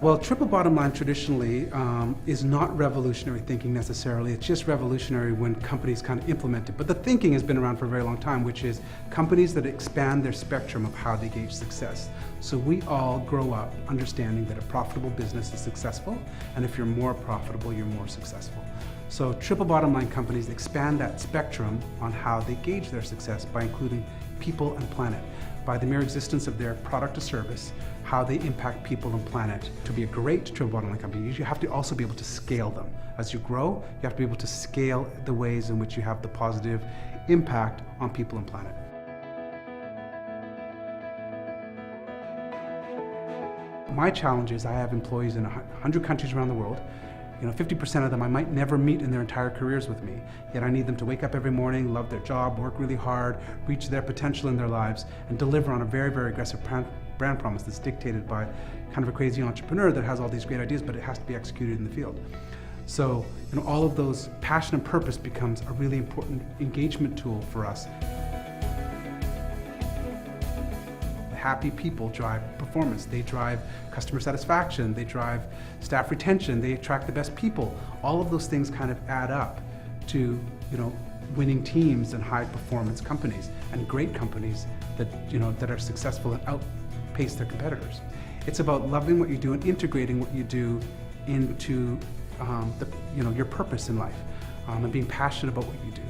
Well, triple bottom line traditionally is not revolutionary thinking necessarily. It's just revolutionary when companies kind of implement it. But the thinking has been around for a very long time, which is companies that expand their spectrum of how they gauge success. So we all grow up understanding that a profitable business is successful, and if you're more profitable, you're more successful. So triple bottom line companies expand that spectrum on how they gauge their success by including people and planet. By the mere existence of their product or service, how they impact people and planet. To be a great triple bottom line company, you have to also be able to scale them. As you grow, you have to be able to scale the ways in which you have the positive impact on people and planet. My challenge is I have employees in 100 countries around the world. 50% of them I might never meet in their entire careers with me. Yet I need them to wake up every morning, love their job, work really hard, reach their potential in their lives, and deliver on a very, very aggressive brand promise that's dictated by kind of a crazy entrepreneur that has all these great ideas, but it has to be executed in the field. So, all of those passion and purpose becomes a really important engagement tool for us. Happy people drive performance, they drive customer satisfaction, they drive staff retention, they attract the best people. All of those things kind of add up to winning teams and high performance companies and great companies that that are successful and outpace their competitors. It's about loving what you do and integrating what you do into your purpose in life and being passionate about what you do.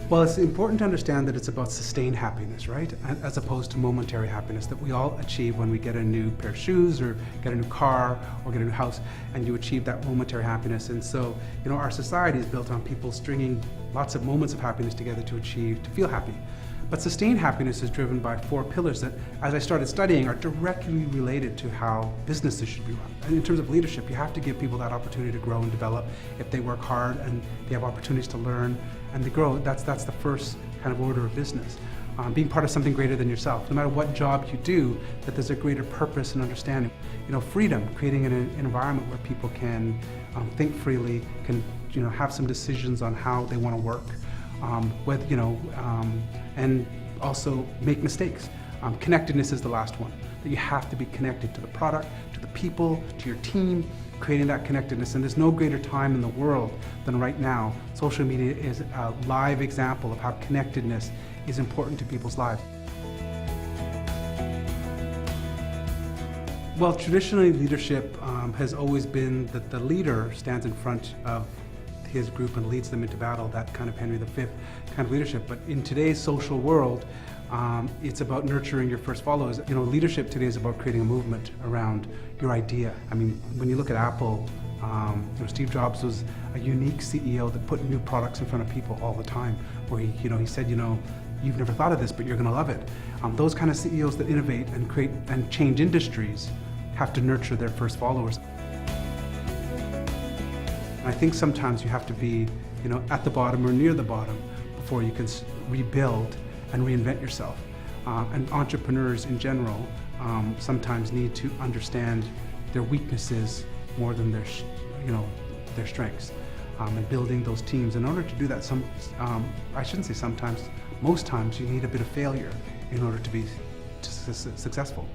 Well, it's important to understand that it's about sustained happiness, right? As opposed to momentary happiness that we all achieve when we get a new pair of shoes or get a new car or get a new house, and you achieve that momentary happiness. And so, our society is built on people stringing lots of moments of happiness together to feel happy. But sustained happiness is driven by 4 pillars that, as I started studying, are directly related to how businesses should be run. And in terms of leadership, you have to give people that opportunity to grow and develop. If they work hard and they have opportunities to learn and they grow, that's the first kind of order of business. Being part of something greater than yourself. No matter what job you do, that there's a greater purpose and understanding. Freedom, creating an environment where people can think freely, can have some decisions on how they want to work. And also make mistakes. Connectedness is the last one. That you have to be connected to the product, to the people, to your team, creating that connectedness. And there's no greater time in the world than right now. Social media is a live example of how connectedness is important to people's lives. Well, traditionally leadership has always been that the leader stands in front of his group and leads them into battle, that kind of Henry V kind of leadership. But in today's social world, it's about nurturing your first followers. Leadership today is about creating a movement around your idea. I mean, when you look at Apple, Steve Jobs was a unique CEO that put new products in front of people all the time, where he said, you've never thought of this, but you're going to love it. Those kind of CEOs that innovate and create and change industries have to nurture their first followers. I think sometimes you have to be, at the bottom or near the bottom before you can rebuild and reinvent yourself. And entrepreneurs in general sometimes need to understand their weaknesses more than their strengths. And building those teams. In order to do that, I shouldn't say sometimes, most times you need a bit of failure in order to be successful.